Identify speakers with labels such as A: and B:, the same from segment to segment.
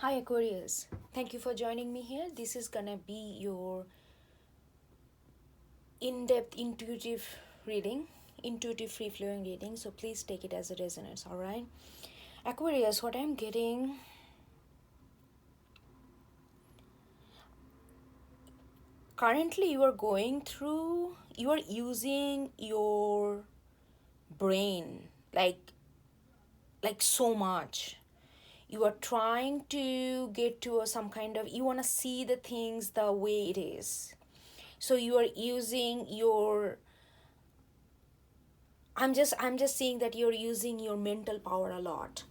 A: Hi Aquarius, thank you for joining me here. This is gonna be your in-depth intuitive free-flowing reading. So please take it as it resonates, all right? Aquarius, what I'm getting, currently you are using your brain like so much. You are trying to get to some kind of, you want to see the things the way it is. So you are using your, I'm just saying that you're using your mental power a lot.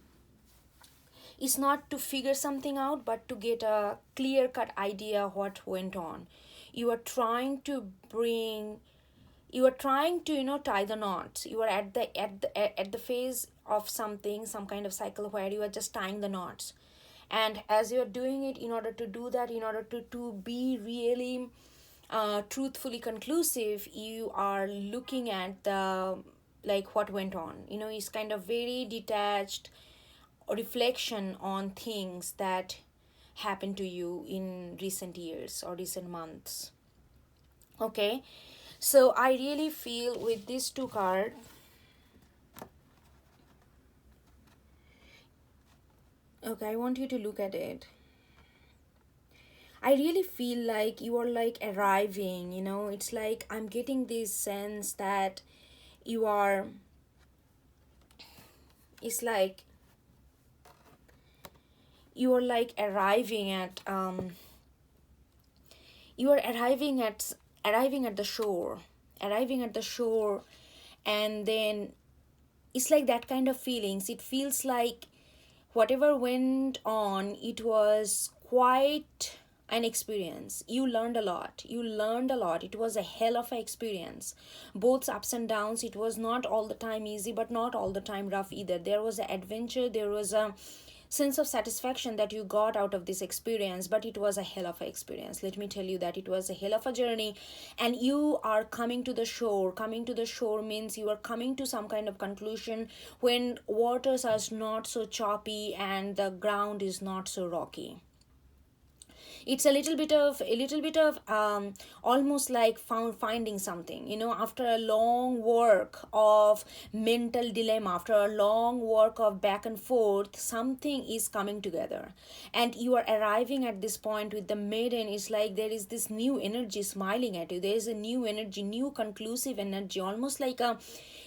A: It's not to figure something out, but to get a clear cut idea what went on. You are trying to bring, you are trying to, tie the knots. You are at the phase of something, some kind of cycle where you are just tying the knots. And as you're doing it, in order to do that, in order to be really truthfully conclusive, you are looking at the, like, what went on. It's kind of very detached reflection on things that happened to you in recent years or recent months. Okay, so I really feel with these two cards, okay, I want you to look at it. I really feel like you are like arriving, it's like I'm getting this sense that you are, it's like you are like you are arriving at the shore, arriving at the shore. And then it's like that kind of feelings. It feels like whatever went on, it was quite an experience. You learned a lot. It was a hell of an experience, both ups and downs. It was not all the time easy, but not all the time rough either. There was an adventure, there was a sense of satisfaction that you got out of this experience, but it was a hell of an experience. Let me tell you that it was a hell of a journey. And you are coming to the shore. Coming to the shore means you are coming to some kind of conclusion when waters are not so choppy and the ground is not so rocky. It's a little bit of almost like finding something, after a long work of mental dilemma, after a long work of back and forth, something is coming together. And you are arriving at this point with the maiden. It's like there is this new energy smiling at you. There is a new energy, new conclusive energy, almost like a,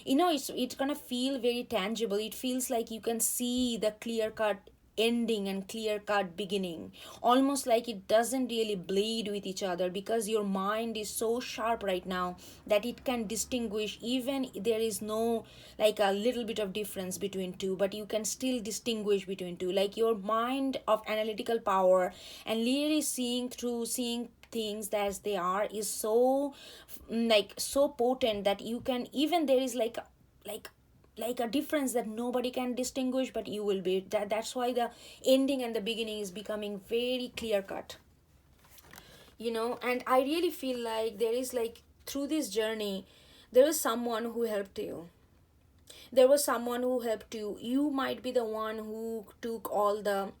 A: it's gonna feel very tangible. It feels like you can see the clear cut ending and clear cut beginning, almost like it doesn't really bleed with each other, because your mind is so sharp right now that it can distinguish, even there is no, like, a little bit of difference between two, but you can still distinguish between two. Like, your mind of analytical power and really seeing things as they are is so, like, so potent that you can, even there is like like a difference that nobody can distinguish, but you will be that's why the ending and the beginning is becoming very clear cut. And I really feel like there is, like, through this journey, there was someone who helped you. There was someone who helped you. You might be the one who took all the,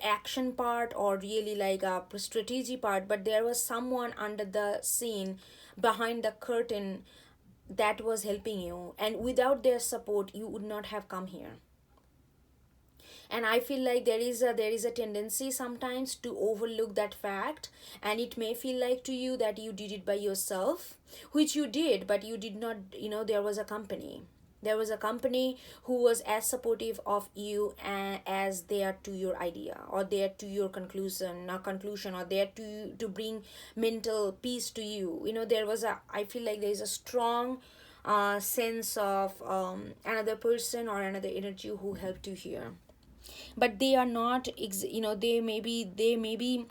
A: action part, or really like a strategy part, but there was someone under the scene, behind the curtain, that was helping you, and without their support you would not have come here. And I feel like there is a tendency sometimes to overlook that fact, and it may feel like to you that you did it by yourself, which you did, but you did not. There was a company. There was a company who was as supportive of you as they are to your idea, or they are to your conclusion, or they are to bring mental peace to you. There was a, I feel like there is a strong sense of another person or another energy who helped you here. But they are not they may be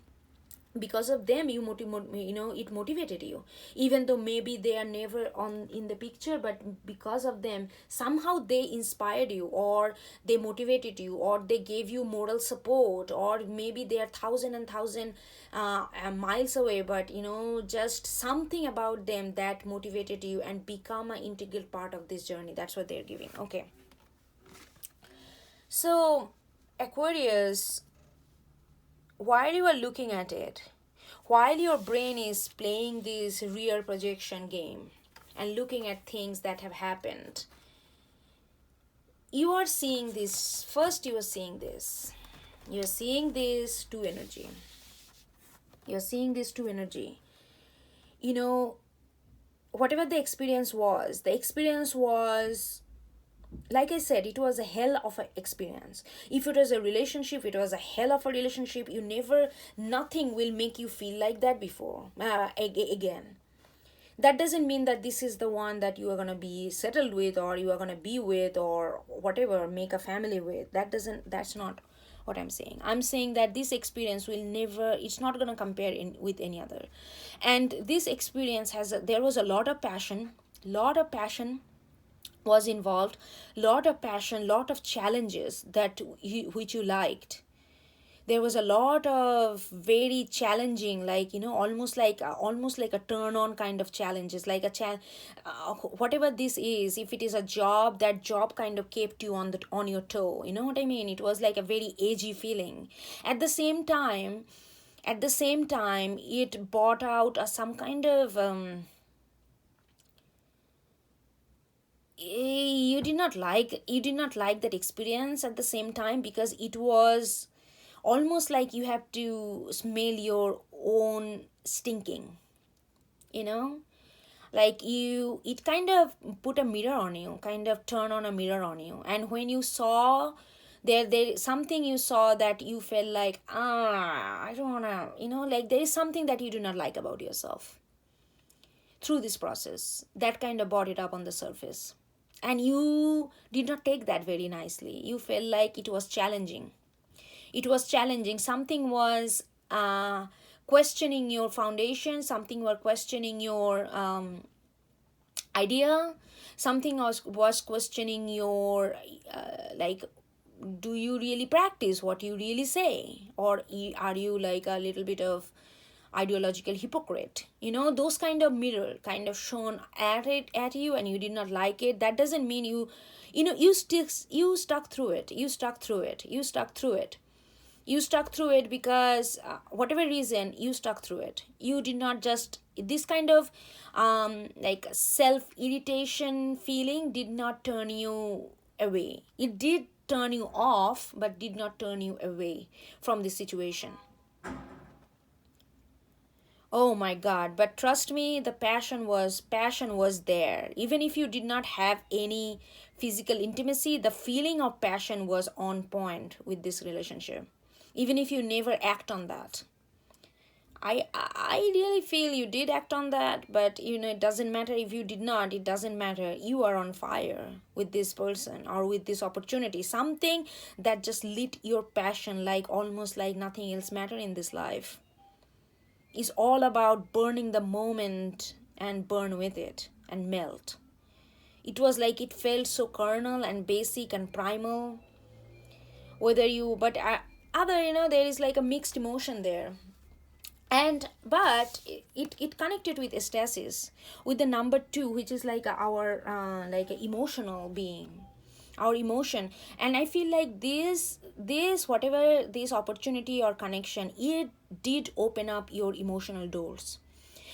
A: because of them it motivated you, even though maybe they are never on in the picture, but because of them somehow they inspired you, or they motivated you, or they gave you moral support, or maybe they are thousand miles away, but just something about them that motivated you and become an integral part of this journey. That's what they're giving. Okay, so Aquarius, while you are looking at it, while your brain is playing this rear projection game and looking at things that have happened, you are seeing this. First, you are seeing this. You're seeing this two energy. You're seeing this two energy. You know, whatever the experience was, like I said, it was a hell of an experience. If it was a relationship, it was a hell of a relationship. Nothing will make you feel like that before, again. That doesn't mean that this is the one that you are going to be settled with, or you are going to be with, or whatever, make a family with. That's not what I'm saying. I'm saying that this experience will never, it's not going to compare with any other. And this experience there was a lot of passion, was involved, lot of passion, lot of challenges which you liked. There was a lot of very challenging, like, almost like a turn on kind of challenges, like whatever this is. If it is a job, that job kind of kept you on your toe, you know what I mean. It was like a very edgy feeling. At the same time it brought out some kind of you did not like that experience at the same time, because it was almost like you have to smell your own stinking, you know, like it kind of put a mirror on you, kind of turn on a mirror on you. And when you saw there something, you saw that you felt like, I don't want to, like there is something that you do not like about yourself. Through this process, that kind of brought it up on the surface, and you did not take that very nicely. You felt like it was challenging. Something was questioning your foundation. Something was questioning your idea. Something was questioning your like, do you really practice what you really say, or are you like a little bit of ideological hypocrite? Those kind of mirror kind of shown at you, and you did not like it. That doesn't mean you stuck through it. You stuck through it because whatever reason, you stuck through it. You did not just, this kind of like self irritation feeling did not turn you away. It did turn you off, but did not turn you away from the situation. Oh my God, but trust me, the passion was there. Even if you did not have any physical intimacy, the feeling of passion was on point with this relationship. Even if you never act on that. I really feel you did act on that, but it doesn't matter if you did not. It doesn't matter. You are on fire with this person or with this opportunity. Something that just lit your passion, like almost like nothing else matter in this life. Is all about burning the moment and burn with it and melt. It was like it felt so carnal and basic and primal. There is like a mixed emotion there. But it connected with ecstasis, with the number 2, which is like our like emotional being, our emotion. And I feel like this whatever this opportunity or connection, it did open up your emotional doors.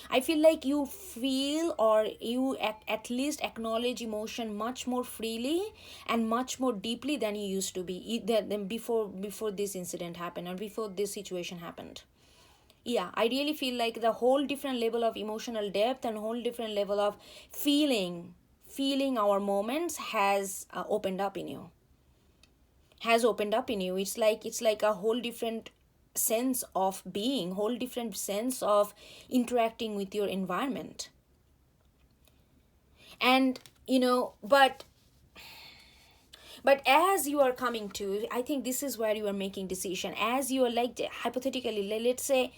A: I feel like you feel, or you at least acknowledge emotion much more freely and much more deeply than you used to be than before this incident happened, or before this situation happened. Yeah, I really feel like the whole different level of emotional depth and whole different level of feeling our moments has opened up in you. It's like a whole different sense of being, whole different sense of interacting with your environment. And but as you are coming to, I think this is where you are making decision. As you are, like, hypothetically, let's say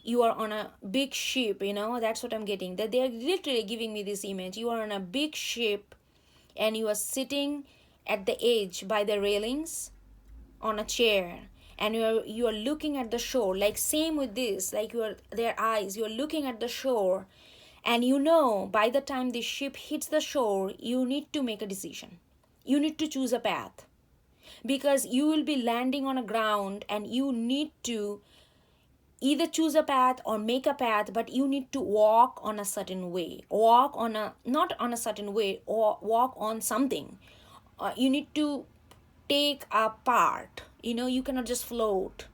A: you are on a big ship, that's what I'm getting, that they are literally giving me this image. You are on a big ship and you are sitting at the edge by the railings on a chair, and you are looking at the shore, like same with this, like their eyes, you are looking at the shore, and by the time the ship hits the shore, you need to make a decision. You need to choose a path, because you will be landing on a ground, and you need to either choose a path or make a path, but you need to walk on a certain way, walk on a, not on a certain way, or walk on something. You need to take a part, you cannot just float.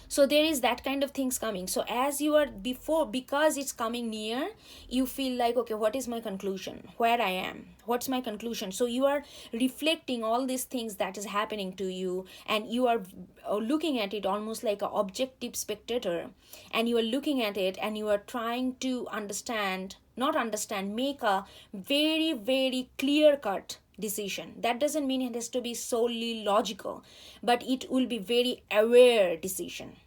A: So there is that kind of things coming. So as you are before, because it's coming near, you feel like, okay, what is my conclusion, where I am, what's my conclusion? So you are reflecting all these things that is happening to you, and you are looking at it almost like an objective spectator, and you are looking at it and you are trying to understand, not understand, make a very, very clear cut decision. That doesn't mean it has to be solely logical, but it will be very aware decision.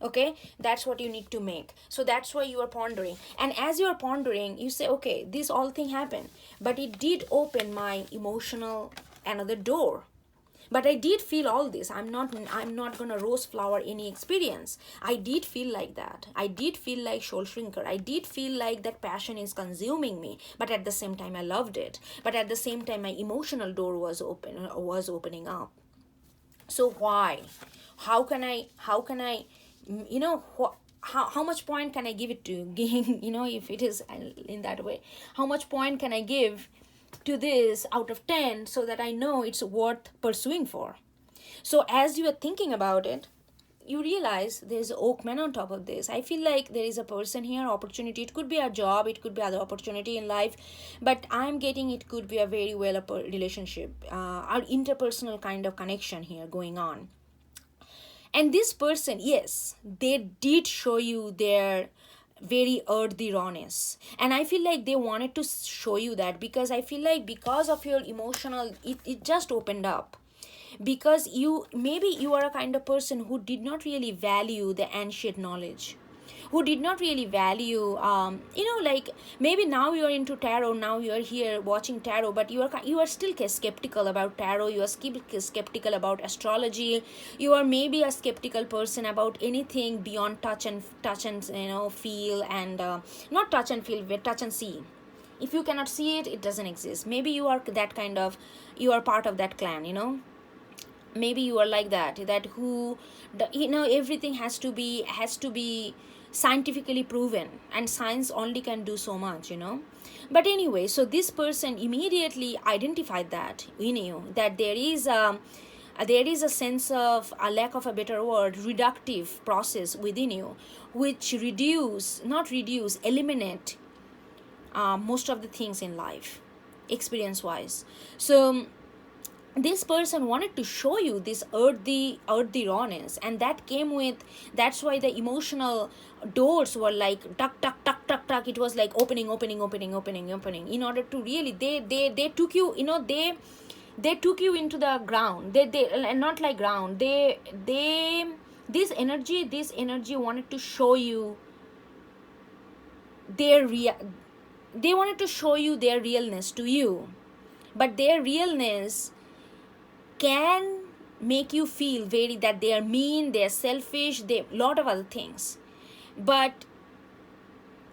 A: Okay, that's what you need to make. So that's why you are pondering, and as you are pondering, you say, okay, this all thing happened, but it did open my emotional another door. But I did feel all this. I'm not gonna rose flower any experience. I did feel like that. I did feel like soul shrinker. I did feel like that passion is consuming me, but at the same time I loved it. But at the same time my emotional door was opening up. So why? How can I how much point can I give it to if it is in that way, how much point can I give to this out of 10 so that I know it's worth pursuing for? So as you are thinking about it, you realize there's Oakman on top of this. I feel like there is a person here, opportunity. It could be a job, it could be other opportunity in life, but I'm getting it could be a very well a relationship, our interpersonal kind of connection here going on. And this person, yes, they did show you their very earthy rawness, and I feel like they wanted to show you that, because I feel like because of your emotional, it just opened up, because maybe you are a kind of person who did not really value the ancient knowledge, who did not really value like maybe now you are into tarot, now you are here watching tarot, but you are still skeptical about tarot, you are skeptical about astrology, you are maybe a skeptical person about anything beyond touch and feel, and not touch and feel, but touch and see. If you cannot see it, it doesn't exist. Maybe you are that kind of, you are part of that clan, maybe you are like that who everything has to be scientifically proven, and science only can do so much. But anyway, so this person immediately identified that in you, that there is a sense of, a lack of a better word, reductive process within you, which eliminate most of the things in life, experience wise. So this person wanted to show you this earthy rawness, and that came with, that's why the emotional doors were like tuck tuck tuck tuck tuck. It was like opening, in order to really, they took you, they took you into the ground. They not like ground, they this energy wanted to show you they wanted to show you their realness to you. But their realness can make you feel very that they are mean, they are selfish, they lot of other things. But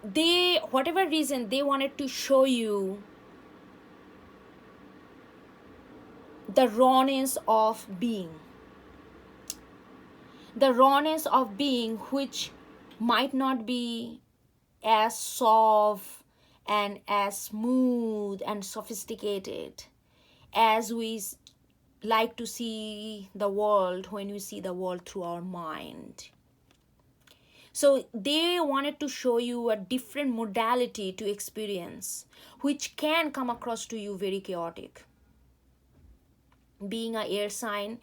A: they, whatever reason, they wanted to show you the rawness of being, which might not be as soft and as smooth and sophisticated as we like to see the world when we see the world through our mind. So they wanted to show you a different modality to experience, which can come across to you very chaotic. Being an air sign,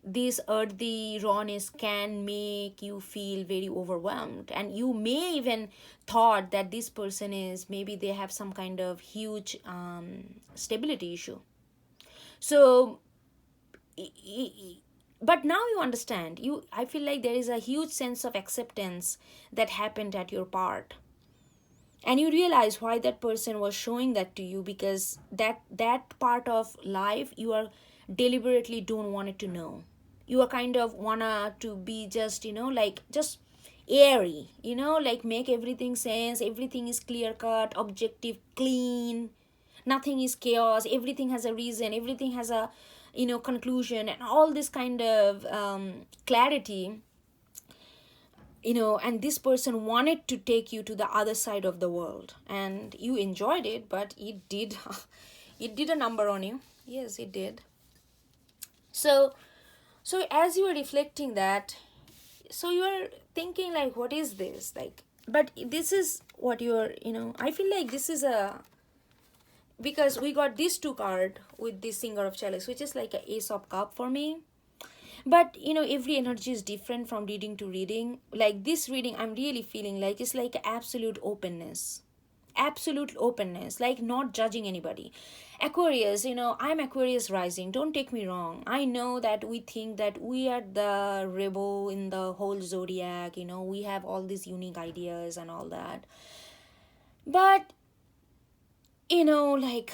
A: this earthy rawness can make you feel very overwhelmed, and you may even thought that this person is, maybe they have some kind of huge stability issue. So but now you understand, I feel like there is a huge sense of acceptance that happened at your part, and you realize why that person was showing that to you, because that part of life you are deliberately don't want it to know. You are kind of wanna to be just like just airy, like make everything sense, everything is clear cut, objective, clean, nothing is chaos, everything has a reason, everything has a conclusion and all this kind of clarity, and this person wanted to take you to the other side of the world, and you enjoyed it, but it did it did a number on you. Yes, it did. So so as you were reflecting that, so you're thinking like, what is this like? But this is what you're, I feel like this is a, because we got these two card with this singer of chalice, which is like a ace of cup for me. But every energy is different from reading to reading. Like this reading, I'm really feeling like it's like absolute openness, absolute openness, like not judging anybody. Aquarius, I'm Aquarius rising, don't take me wrong. I know that we think that we are the rebel in the whole zodiac, we have all these unique ideas and all that. But like,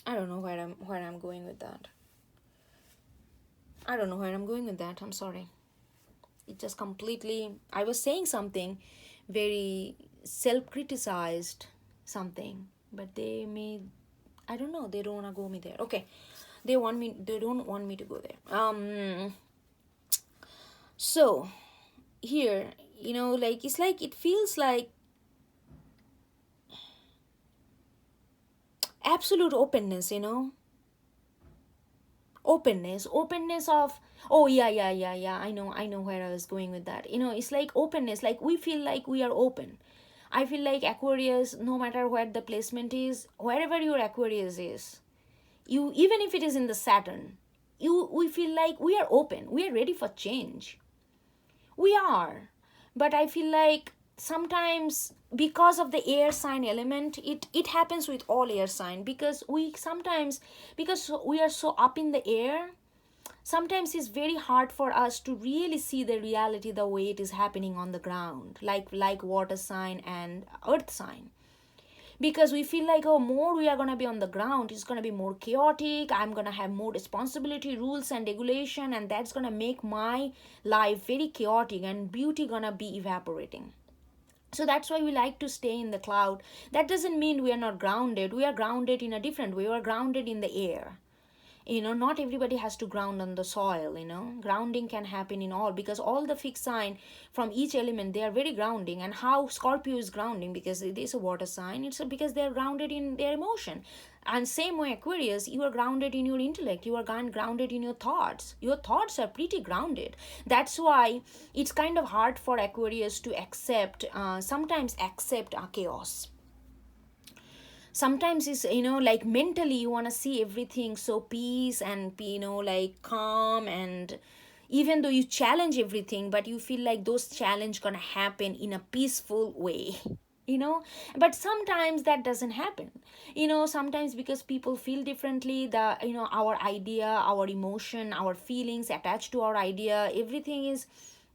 A: I don't know where I'm going with that. I don't know where I'm going with that. I'm sorry. It just completely, I was saying something very self-criticized something, but they may, I don't know, they don't want to go me there. Okay. They don't want me to go there. So here, like, it's like, it feels like absolute openness, openness of, oh yeah, I know where I was going with that. It's like openness, like we feel like we are open. I feel like Aquarius, no matter where the placement is, wherever your Aquarius is, you, even if it is in the Saturn, we feel like we are open, we are ready for change. We are. But I feel like sometimes, because of the air sign element, it happens with all air sign, because we sometimes, because we are so up in the air, sometimes it's very hard for us to really see the reality the way it is happening on the ground, like water sign and earth sign. Because we feel like, oh, more we are going to be on the ground, it's going to be more chaotic, I'm going to have more responsibility, rules and regulation, and that's going to make my life very chaotic and beauty going to be evaporating. So that's why we like to stay in the cloud. That doesn't mean we are not grounded. We are grounded in a different way. We are grounded in the air. Not everybody has to ground on the soil. Grounding can happen in all, because all the fixed sign from each element, they are very grounding. And how Scorpio is grounding, because it is a water sign, it's because they are grounded in their emotion. And same way Aquarius, you are grounded in your intellect, you are grounded in your thoughts. Your thoughts are pretty grounded. That's why it's kind of hard for Aquarius to sometimes accept chaos. Sometimes it's, like mentally you want to see everything so peace and, like calm, and even though you challenge everything, but you feel like those challenge gonna happen in a peaceful way. But sometimes that doesn't happen. Sometimes because people feel differently, our idea, our emotion, our feelings attached to our idea,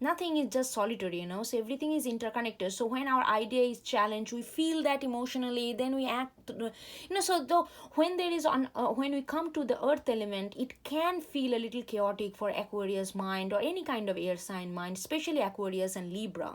A: nothing is just solitary, so everything is interconnected. So when our idea is challenged, we feel that emotionally, then we act, so though when we come to the earth element, it can feel a little chaotic for Aquarius mind, or any kind of air sign mind, especially Aquarius and Libra.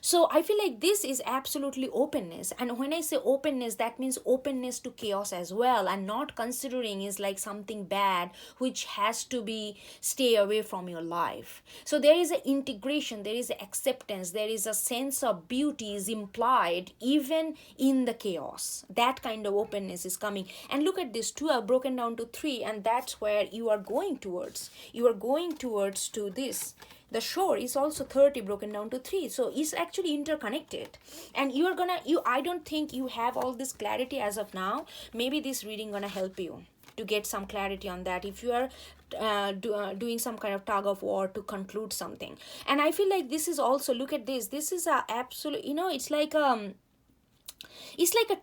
A: So I feel like this is absolutely openness. And when I say openness, that means openness to chaos as well, and not considering is like something bad which has to be stay away from your life. So there is an integration, there is an acceptance, there is a sense of beauty is implied even in the chaos. That kind of openness is coming. And look at this, 2 are broken down to 3, and that's where you are going towards. You are going towards to this. The shore is also 30 broken down to 3, so it's actually interconnected. And I don't think you have all this clarity as of now. Maybe this reading gonna help you to get some clarity on that, if you are doing some kind of tug of war to conclude something. And I feel like this is also, look at this is a absolute, it's like a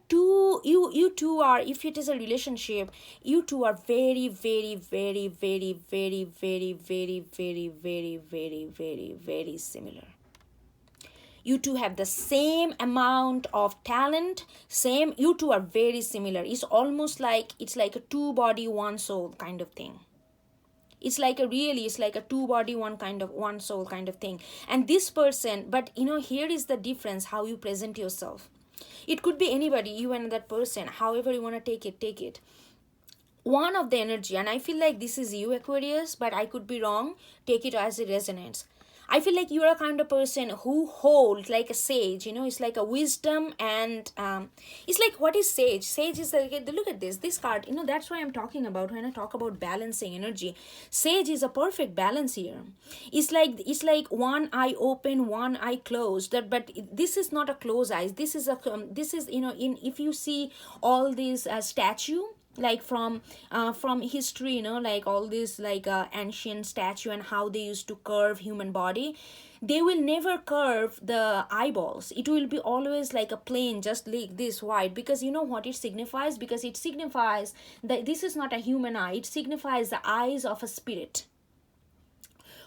A: two, you two are, if it is a relationship, you two are very, very, very, very, very, very, very, very, very, very, very, very similar. You two have the same amount of talent, you two are very similar. It's almost like, it's like a 2 body 1 soul kind of thing. It's like a 2 body 1 soul kind of thing. And this person, but here is the difference, how you present yourself. It could be anybody, you and that person, however you want to take it, take it. One of the energy, and I feel like this is you, Aquarius, but I could be wrong, take it as a resonance. I feel like you're a kind of person who holds like a sage, it's like a wisdom, and it's like, what is sage? Sage is like, look at this card, that's why I'm talking about when I talk about balancing energy. Sage is a perfect balance here. It's like one eye open, one eye closed. But this is not a closed eyes. This is in, if you see all these statue, like from history, like all this, like ancient statue, and how they used to curve human body, they will never curve the eyeballs. It will be always like a plane, just like this wide, because you know what it signifies, because it signifies that this is not a human eye, it signifies the eyes of a spirit,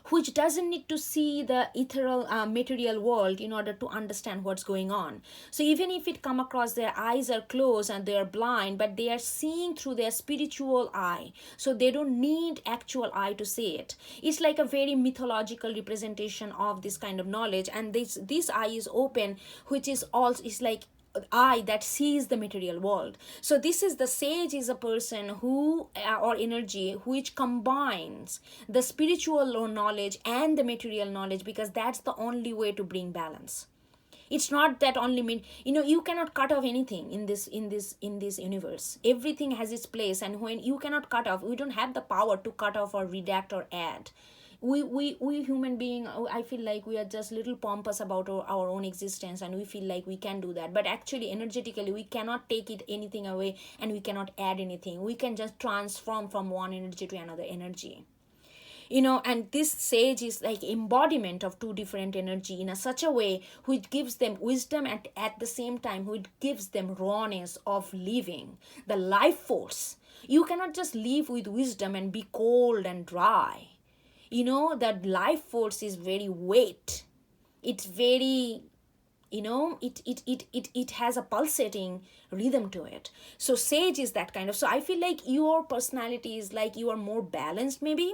A: which doesn't need to see the ethereal material world in order to understand what's going on. So even if it come across, their eyes are closed and they are blind, but they are seeing through their spiritual eye, so they don't need actual eye to see it. It's like a very mythological representation of this kind of knowledge, and this eye is open, which is also is like eye that sees the material world. So this is the sage, is a person who or energy which combines the spiritual knowledge and the material knowledge, because that's the only way to bring balance. It's not that only mean, you cannot cut off anything in this universe. Everything has its place, and when you cannot cut off, we don't have the power to cut off or redact or add. We human being, I feel like we are just little pompous about our own existence, and we feel like we can do that, but actually energetically we cannot take it anything away, and we cannot add anything. We can just transform from one energy to another energy. And this sage is like embodiment of two different energy in a such a way which gives them wisdom, and at the same time which gives them rawness of living, the life force. You cannot just live with wisdom and be cold and dry. That life force is very weight. It's very, it has a pulsating rhythm to it. So sage is that kind of. So I feel like your personality is like, you are more balanced, maybe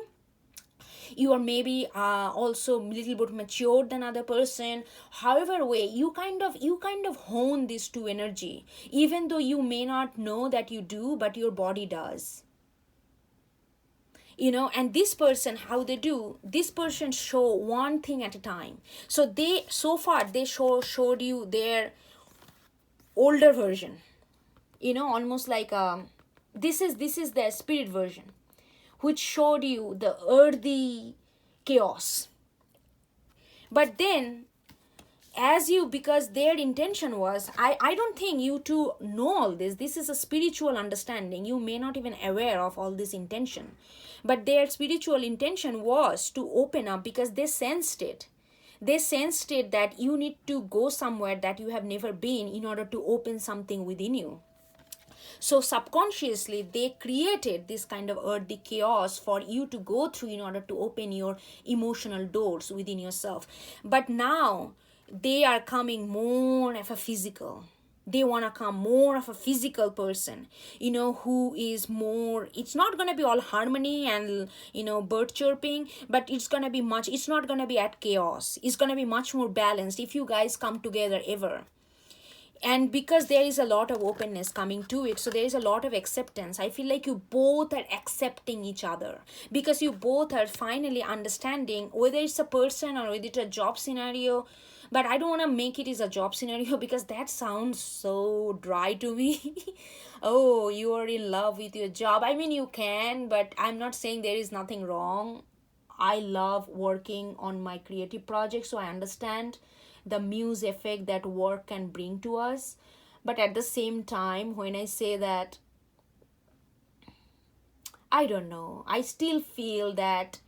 A: you are maybe also a little bit matured than other person. However way, you kind of hone these two energy, even though you may not know that you do, but your body does. And this person, how they do, this person show one thing at a time. So they showed you their older version, almost like this is their spirit version, which showed you the earthy chaos. But then, because their intention was, I don't think you two know all this is a spiritual understanding, you may not even aware of all this intention, but their spiritual intention was to open up, because they sensed it that you need to go somewhere that you have never been in order to open something within you. So subconsciously they created this kind of earthy chaos for you to go through in order to open your emotional doors within yourself. But now they are coming more of a physical. They want to come more of a physical person, who is more, it's not going to be all harmony and, bird chirping, but it's going to be it's not going to be at chaos. It's going to be much more balanced if you guys come together ever. And because there is a lot of openness coming to it, so there is a lot of acceptance. I feel like you both are accepting each other, because you both are finally understanding, whether it's a person or whether it's a job scenario. But I don't want to make it as a job scenario, because that sounds so dry to me. Oh, you are in love with your job. I mean, you can, but I'm not saying there is nothing wrong. I love working on my creative projects, so I understand the muse effect that work can bring to us. But at the same time, when I say that, I don't know, I still feel that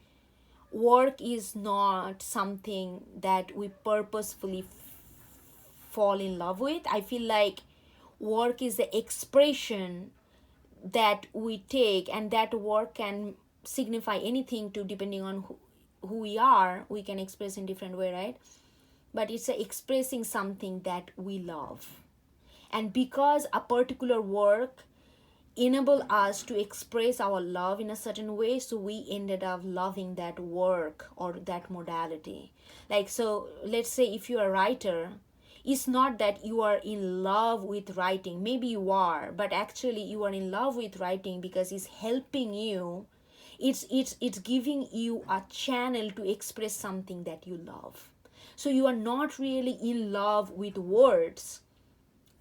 A: work is not something that we purposefully fall in love with. I feel like work is the expression that we take, and that work can signify anything to, depending on who we are, we can express in different way, right? But it's expressing something that we love. And because a particular work enable us to express our love in a certain way, so we ended up loving that work or that modality. Like, so let's say if you're a writer, It's not that you are in love with writing. Maybe you are, but actually you are in love with writing because it's helping you. It's giving you a channel to express something that you love. So you are not really in love with words.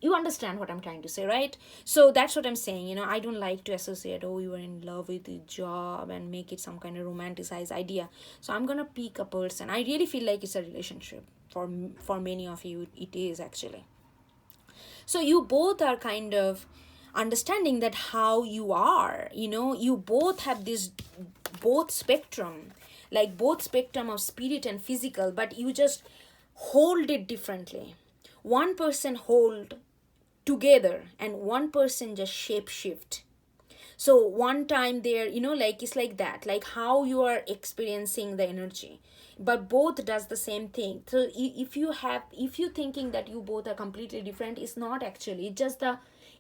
A: You understand what I'm trying to say, right? So that's what I'm saying. I don't like to associate, oh, you are in love with the job and make it some kind of romanticized idea. So I'm gonna pick a person. I really feel like it's a relationship. For many of you, it is actually. So you both are kind of understanding that how you are, you both have this both spectrum, like both spectrum of spirit and physical, but you just hold it differently. One person hold together and one person just shape shift. So one time there, like it's like that, like how you are experiencing the energy, but both does the same thing. So if you thinking that you both are completely different, it's not actually. It's just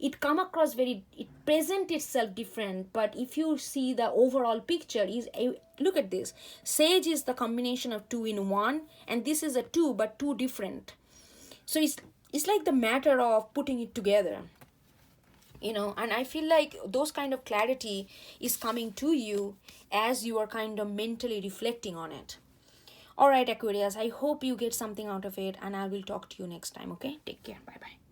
A: it come across very, it present itself different, but if you see the overall picture is look at this. Sage is the combination of two in one, and this is a two but two different. So it's like the matter of putting it together, and I feel like those kind of clarity is coming to you as you are kind of mentally reflecting on it. All right, Aquarius, I hope you get something out of it, and I will talk to you next time. Okay, take care. Bye bye.